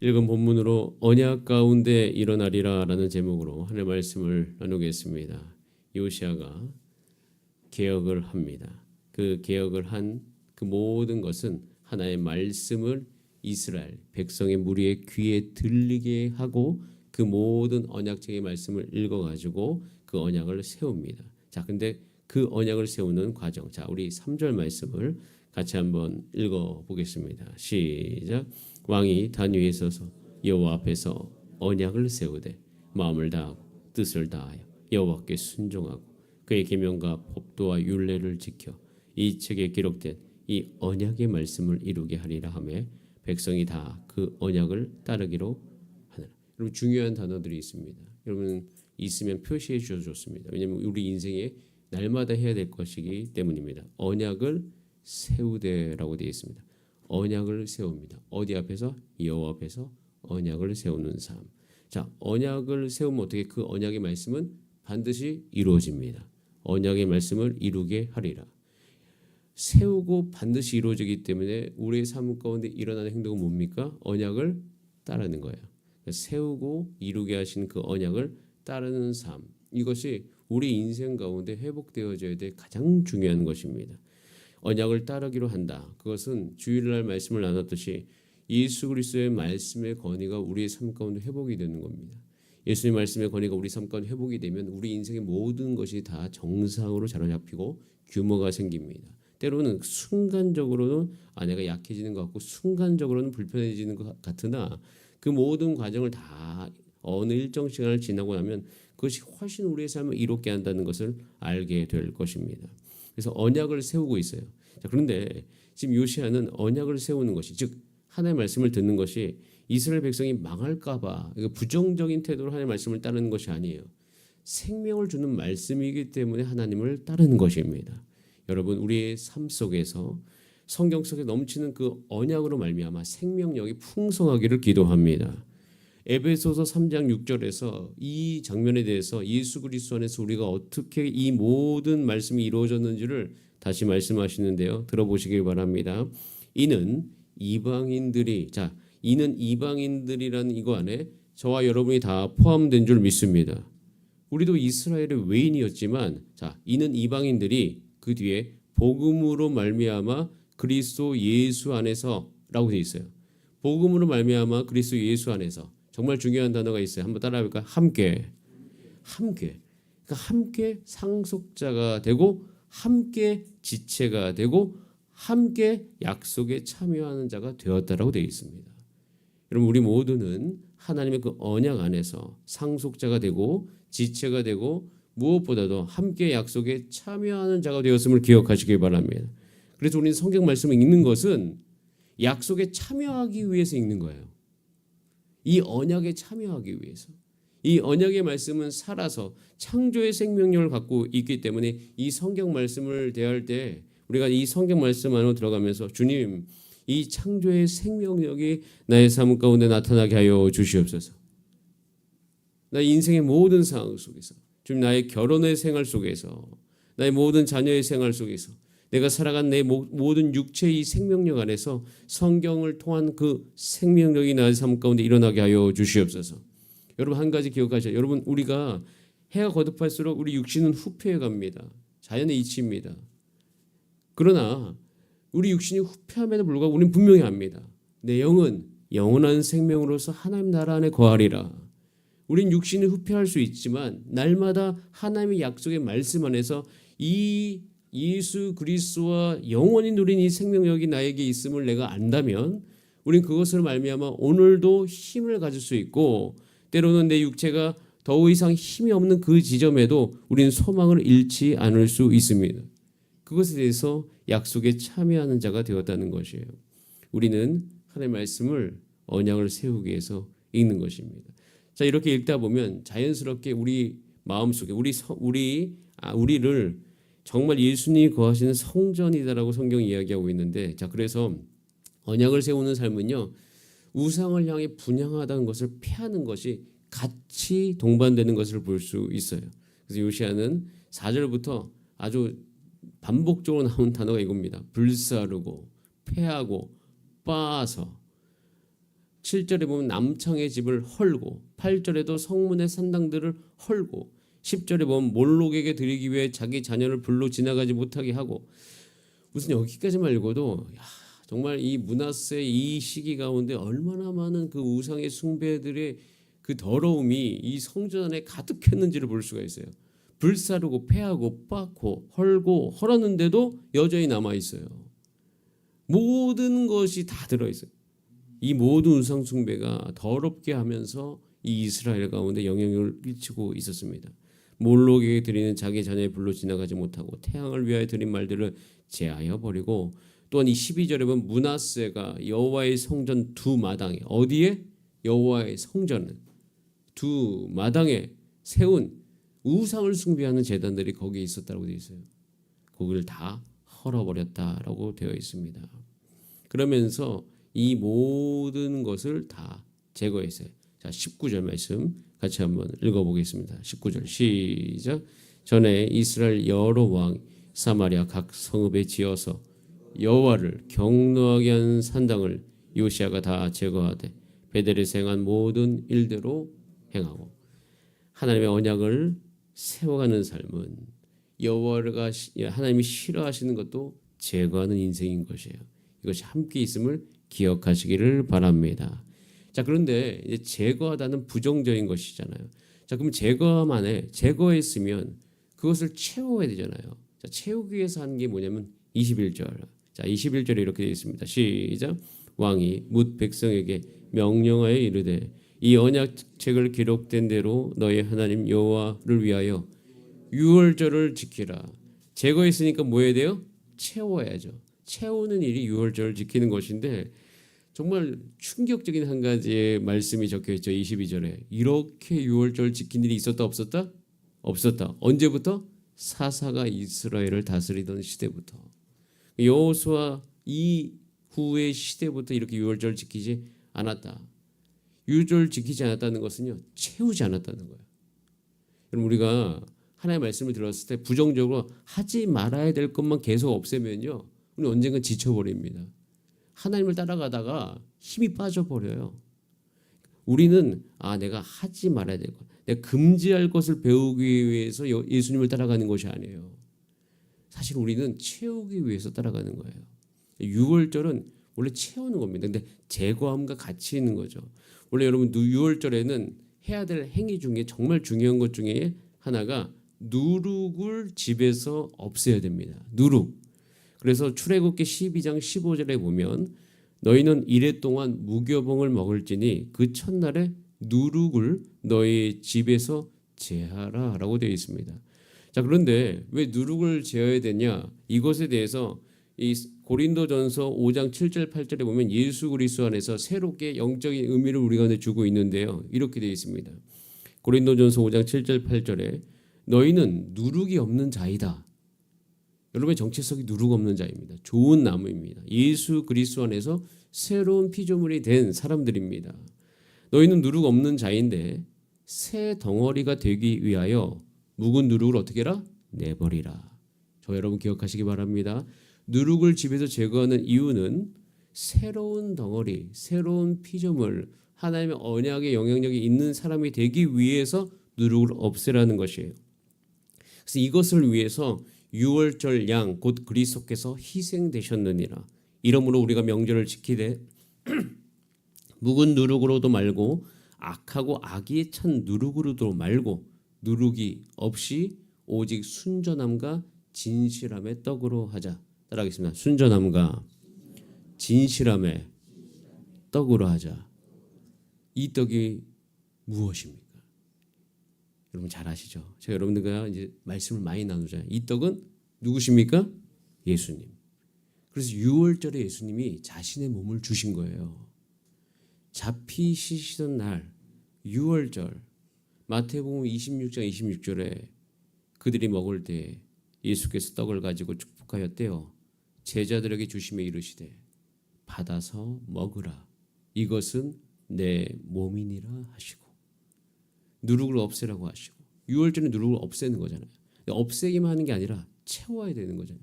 읽은 본문으로 언약 가운데 일어나리라라는 제목으로 하나님의 말씀을 나누겠습니다. 요시아가 개혁을 합니다. 그 개혁을 한 그 모든 것은 하나의 말씀을 이스라엘 백성의 무리의 귀에 들리게 하고 그 모든 언약책의 말씀을 읽어가지고 그 언약을 세웁니다. 자, 근데 그 언약을 세우는 과정. 자, 우리 3절 말씀을 같이 한번 읽어보겠습니다. 시작. 왕이 단 위에 서서 여호와 앞에서 언약을 세우되 마음을 다하고 뜻을 다하여 여호와께 순종하고 그의 계명과 법도와 율례를 지켜 이 책에 기록된 이 언약의 말씀을 이루게 하리라 하며 백성이 다 그 언약을 따르기로 하느라. 여러분 중요한 단어들이 있습니다. 여러분 있으면 표시해 주셔도 좋습니다. 왜냐하면 우리 인생에 날마다 해야 될 것이기 때문입니다. 언약을 세우되라고 되어 있습니다. 언약을 세웁니다. 어디 앞에서? 여호와 앞에서 언약을 세우는 삶. 자, 언약을 세우면 어떻게 그 언약의 말씀은 반드시 이루어집니다. 언약의 말씀을 이루게 하리라. 세우고 반드시 이루어지기 때문에 우리의 삶 가운데 일어나는 행동은 뭡니까? 언약을 따르는 거예요. 세우고 이루게 하신 그 언약을 따르는 삶. 이것이 우리 인생 가운데 회복되어져야 될 가장 중요한 것입니다. 언약을 따르기로 한다. 그것은 주일날 말씀을 나눴듯이 예수 그리스도의 말씀의 권위가 우리의 삶 가운데 회복이 되는 겁니다. 예수의 말씀의 권위가 우리 삶 가운데 회복이 되면 우리 인생의 모든 것이 다 정상으로 자리잡히고 규모가 생깁니다. 때로는 순간적으로는 내가 약해지는 것 같고 순간적으로는 불편해지는 것 같으나 그 모든 과정을 다 어느 일정 시간을 지나고 나면 그것이 훨씬 우리의 삶을 이롭게 한다는 것을 알게 될 것입니다. 그래서 언약을 세우고 있어요. 자, 그런데 지금 요시아는 언약을 세우는 것이 즉 하나님의 말씀을 듣는 것이 이스라엘 백성이 망할까봐 부정적인 태도로 하나님의 말씀을 따르는 것이 아니에요. 생명을 주는 말씀이기 때문에 하나님을 따르는 것입니다. 여러분 우리의 삶 속에서 성경 속에 넘치는 그 언약으로 말미암아 생명력이 풍성하기를 기도합니다. 에베소서 3장 6절에서 이 장면에 대해서 예수 그리스도 안에서 우리가 어떻게 이 모든 말씀이 이루어졌는지를 다시 말씀하시는데요. 들어보시길 바랍니다. 이는 이방인들이라는 이거 안에 저와 여러분이 다 포함된 줄 믿습니다. 우리도 이스라엘의 외인이었지만 이는 이방인들이 그 뒤에 복음으로 말미암아 그리스도 예수 안에서라고 되어 있어요. 복음으로 말미암아 그리스도 예수 안에서. 정말 중요한 단어가 있어요. 한번 따라해볼까요? 함께. 그러니까 함께 상속자가 되고 함께 지체가 되고 함께 약속에 참여하는 자가 되었다라고 되어 있습니다. 여러분 우리 모두는 하나님의 그 언약 안에서 상속자가 되고 지체가 되고 무엇보다도 함께 약속에 참여하는 자가 되었음을 기억하시기 바랍니다. 그래서 우리는 성경 말씀을 읽는 것은 약속에 참여하기 위해서 읽는 거예요. 이 언약에 참여하기 위해서. 이 언약의 말씀은 살아서 창조의 생명력을 갖고 있기 때문에 이 성경 말씀을 대할 때 우리가 이 성경 말씀 안으로 들어가면서 주님 이 창조의 생명력이 나의 삶 가운데 나타나게 하여 주시옵소서. 나의 인생의 모든 상황 속에서 주님 나의 결혼의 생활 속에서 나의 모든 자녀의 생활 속에서 내가 살아간 내 모든 육체의 생명력 안에서 성경을 통한 그 생명력이 나의 삶 가운데 일어나게 하여 주시옵소서. 여러분 한 가지 기억하셔야 여러분 우리가 해가 거듭할수록 우리 육신은 후퇴해 갑니다. 자연의 이치입니다. 그러나 우리 육신이 후퇴함에도 불구하고 우리는 분명히 압니다. 내 영은 영원한 생명으로서 하나님 나라 안에 거하리라. 우린 육신이 후퇴할 수 있지만 날마다 하나님의 약속의 말씀 안에서 이 예수 그리스도와 영원히 누린 이 생명력이 나에게 있음을 내가 안다면 우린 그것을 말미암아 오늘도 힘을 가질 수 있고 때로는 내 육체가 더 이상 힘이 없는 그 지점에도 우리는 소망을 잃지 않을 수 있습니다. 그것에 대해서 약속에 참여하는 자가 되었다는 것이에요. 우리는 하나님의 말씀을 언약을 세우기 위해서 읽는 것입니다. 자, 이렇게 읽다 보면 자연스럽게 우리 마음속에 우리를 정말 예수님이 거하시는 성전이다라고 성경이 이야기하고 있는데 자, 그래서 언약을 세우는 삶은요. 우상을 향해 분향하다는 것을 피하는 것이 같이 동반되는 것을 볼 수 있어요. 그래서 요시아는 4절부터 아주 반복적으로 나온 단어가 이겁니다. 불사르고 패하고 빠서 7절에 보면 남창의 집을 헐고 8절에도 성문의 산당들을 헐고 10절에 보면 몰록에게 드리기 위해 자기 자녀를 불로 지나가지 못하게 하고 무슨 여기까지만 읽어도 정말 이 므낫세 이 시기 가운데 얼마나 많은 그 우상의 숭배들의 그 더러움이 이 성전 안에 가득했는지를 볼 수가 있어요. 불사르고 패하고 빻고 헐고 헐었는데도 여전히 남아 있어요. 모든 것이 다 들어 있어요. 이 모든 우상 숭배가 더럽게 하면서 이 이스라엘 가운데 영향을 끼치고 있었습니다. 몰록에게 드리는 자기 자녀의 불로 지나가지 못하고 태양을 위하여 드린 말들을 제하여 버리고 또한 이 12절에 보면 므낫세가 여호와의 성전 두 마당에 어디에? 여호와의 성전 두 마당에 세운 우상을 숭배하는 제단들이 거기에 있었다고 되어 있어요. 거기를 다 헐어버렸다라고 되어 있습니다. 그러면서 이 모든 것을 다 제거했어요. 자, 19절 말씀 같이 한번 읽어보겠습니다. 19절 시작. 전에 이스라엘 여러 왕 사마리아 각 성읍에 지어서 여호와를 경노하게 한 산당을 요시아가 다 제거하되 베델에서 행한 모든 일대로 행하고 하나님의 언약을 세워가는 삶은 여호와가 하나님이 싫어하시는 것도 제거하는 인생인 것이에요. 이것이 함께 있음을 기억하시기를 바랍니다. 자, 그런데 이제 제거하다는 부정적인 것이잖아요. 자, 그럼 제거했으면 그것을 채워야 되잖아요. 자, 채우기 위해서 하는 게 뭐냐면 21절. 자, 21절에 이렇게 되어 있습니다. 시작. 왕이 뭇 백성에게 명령하여 이르되 이 언약책을 기록된 대로 너희 하나님 여호와를 위하여 유월절을 지키라. 제거했으니까 뭐 해야 돼요? 채워야죠. 채우는 일이 유월절을 지키는 것인데 정말 충격적인 한 가지의 말씀이 적혀 있죠. 22절에 이렇게 유월절 지킨 일이 있었다 없었다? 없었다. 언제부터? 사사가 이스라엘을 다스리던 시대부터. 여호수아 이후의 시대부터 이렇게 유월절 지키지 않았다. 유월절 지키지 않았다는 것은요, 채우지 않았다는 거예요. 여러분, 우리가 하나님의 말씀을 들었을 때 부정적으로 하지 말아야 될 것만 계속 없애면요, 우리 언젠가 지쳐버립니다. 하나님을 따라가다가 힘이 빠져버려요. 우리는 내가 하지 말아야 될 것, 내가 금지할 것을 배우기 위해서 예수님을 따라가는 것이 아니에요. 사실 우리는 채우기 위해서 따라가는 거예요. 유월절은 원래 채우는 겁니다. 근데 제거함과 같이 있는 거죠. 원래 여러분 유월절에는 해야 될 행위 중에 정말 중요한 것 중에 하나가 누룩을 집에서 없애야 됩니다. 누룩. 그래서 출애굽기 12장 15절에 보면 너희는 이레 동안 무교봉을 먹을지니 그 첫날에 누룩을 너희 집에서 제하라 라고 되어 있습니다. 자, 그런데 왜 누룩을 제어해야 되냐? 이것에 대해서 이 고린도전서 5장 7절 8절에 보면 예수 그리스도 안에서 새롭게 영적인 의미를 우리 가운데 주고 있는데요. 이렇게 되어 있습니다. 고린도전서 5장 7절 8절에 너희는 누룩이 없는 자이다. 여러분의 정체성이 누룩 없는 자입니다. 좋은 나무입니다. 예수 그리스도 안에서 새로운 피조물이 된 사람들입니다. 너희는 누룩 없는 자인데 새 덩어리가 되기 위하여 묵은 누룩을 어떻게 해라? 내버리라. 저 여러분 기억하시기 바랍니다. 누룩을 집에서 제거하는 이유는 새로운 덩어리, 새로운 피조물, 하나님의 언약의 영향력이 있는 사람이 되기 위해서 누룩을 없애라는 것이에요. 그래서 이것을 위해서 유월절 양 곧 그리스도께서 희생되셨느니라. 이러므로 우리가 명절을 지키되 묵은 누룩으로도 말고 악하고 악이 찬 누룩으로도 말고 누룩이 없이 오직 순전함과 진실함의 떡으로 하자. 따라하겠습니다. 순전함과 진실함의 떡으로 하자. 이 떡이 무엇입니까? 여러분 잘 아시죠? 제가 여러분들과 이제 말씀을 많이 나누잖아요. 이 떡은 누구십니까? 예수님. 그래서 유월절에 예수님이 자신의 몸을 주신 거예요. 잡히시던 날 유월절 마태복음 26장 26절에 그들이 먹을 때 예수께서 떡을 가지고 축복하였대요. 제자들에게 주시며 이르시되 받아서 먹으라. 이것은 내 몸이니라 하시고 누룩을 없애라고 하시고 유월절은 누룩을 없애는 거잖아요. 없애기만 하는 게 아니라 채워야 되는 거잖아요.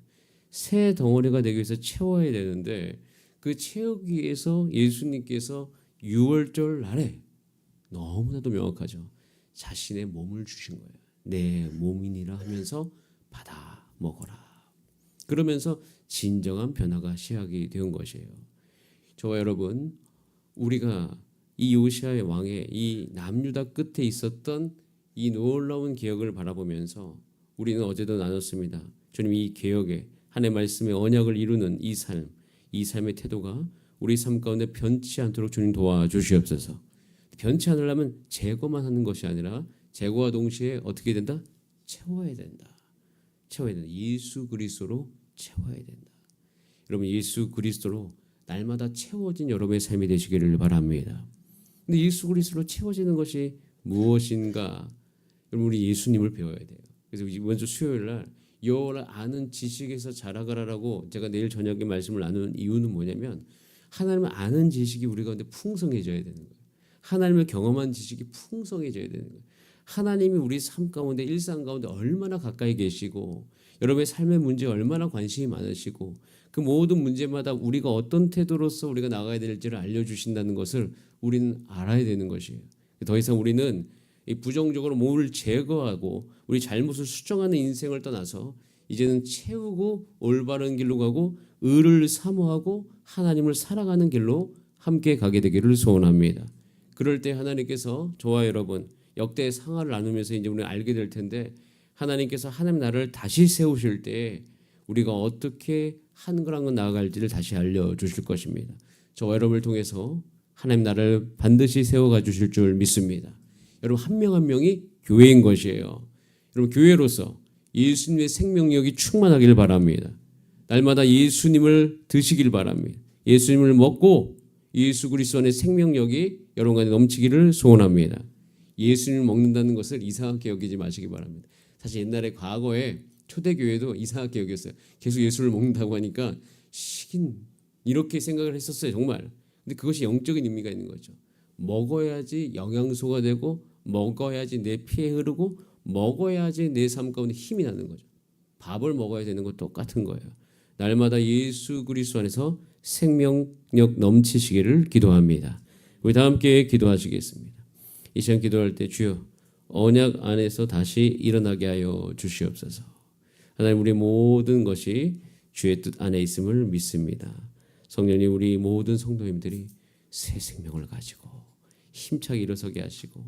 새 덩어리가 되기 위해서 채워야 되는데 그 채우기 위해서 예수님께서 유월절 날에 너무나도 명확하죠. 자신의 몸을 주신 거예요. 내 몸이니라 하면서 받아 먹어라. 그러면서 진정한 변화가 시작이 된 것이에요. 저와 여러분, 우리가 이 요시아의 왕의 이 남유다 끝에 있었던 이 놀라운 개혁을 바라보면서 우리는 어제도 나눴습니다. 주님, 이 개혁에 하나님의 말씀의 언약을 이루는 이 삶의 태도가 우리 삶 가운데 변치 않도록 주님 도와주시옵소서. 변치 않으려면 제거만 하는 것이 아니라 제거와 동시에 어떻게 된다? 채워야 된다. 예수 그리스도로 채워야 된다. 여러분, 예수 그리스도로 날마다 채워진 여러분의 삶이 되시기를 바랍니다. 근데 예수 그리스도로 채워지는 것이 무엇인가? 여러분, 우리 예수님을 배워야 돼요. 그래서 이번 주 수요일 날 여호와를 아는 지식에서 자라가라라고 제가 내일 저녁에 말씀을 나누는 이유는 뭐냐면, 하나님을 아는 지식이 우리 가운데 풍성해져야 되는 거예요. 하나님을 경험한 지식이 풍성해져야 되는 거예요. 하나님이 우리 삶 가운데, 일상 가운데 얼마나 가까이 계시고, 여러분의 삶의 문제에 얼마나 관심이 많으시고, 그 모든 문제마다 우리가 어떤 태도로서 우리가 나가야 될지를 알려주신다는 것을 우리는 알아야 되는 것이에요. 더 이상 우리는 이 부정적으로 몸을 제거하고 우리 잘못을 수정하는 인생을 떠나서 이제는 채우고 올바른 길로 가고 의를 사모하고 하나님을 사랑하는 길로 함께 가게 되기를 소원합니다. 그럴 때 하나님께서 저와 여러분 역대의 상하를 나누면서 이제 우리는 알게 될 텐데, 하나님께서 하나님 나라를 다시 세우실 때 우리가 어떻게 한 걸 한 건 나아갈지를 다시 알려주실 것입니다. 저와 여러분을 통해서 하나님 나라를 반드시 세워가 주실 줄 믿습니다. 여러분, 한 명 한 명이 교회인 것이에요. 여러분, 교회로서 예수님의 생명력이 충만하길 바랍니다. 날마다 예수님을 드시길 바랍니다. 예수님을 먹고 예수 그리스도 안의 생명력이 여러분 안에 넘치기를 소원합니다. 예수님을 먹는다는 것을 이상하게 여기지 마시기 바랍니다. 사실 옛날에 과거에 초대교회도 이상하게 여겼어요. 계속 예수를 먹는다고 하니까 시긴 이렇게 생각을 했었어요, 정말. 근데 그것이 영적인 의미가 있는 거죠. 먹어야지 영양소가 되고, 먹어야지 내 피에 흐르고, 먹어야지 내 삶 가운데 힘이 나는 거죠. 밥을 먹어야 되는 것 똑같은 거예요. 날마다 예수 그리스도 안에서 생명력 넘치시기를 기도합니다. 우리 다 함께 기도하시겠습니다. 이 시간 기도할 때 주여 언약 안에서 다시 일어나게 하여 주시옵소서. 하나님, 우리 모든 것이 주의 뜻 안에 있음을 믿습니다. 성령님, 우리 모든 성도님들이 새 생명을 가지고 힘차게 일어서게 하시고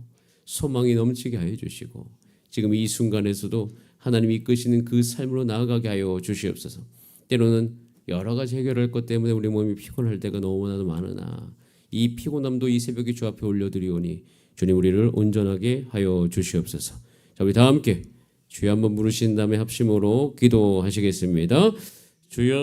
소망이 넘치게 하여 주시고, 지금 이 순간에서도 하나님이 이끄시는 그 삶으로 나아가게 하여 주시옵소서. 때로는 여러 가지 해결할 것 때문에 우리 몸이 피곤할 때가 너무나도 많으나 이 피곤함도 이 새벽에 주 앞에 올려드리오니 주님, 우리를 온전하게 하여 주시옵소서. 자, 우리 다 함께 주여 한번 부르신 다음에 합심으로 기도하시겠습니다. 주여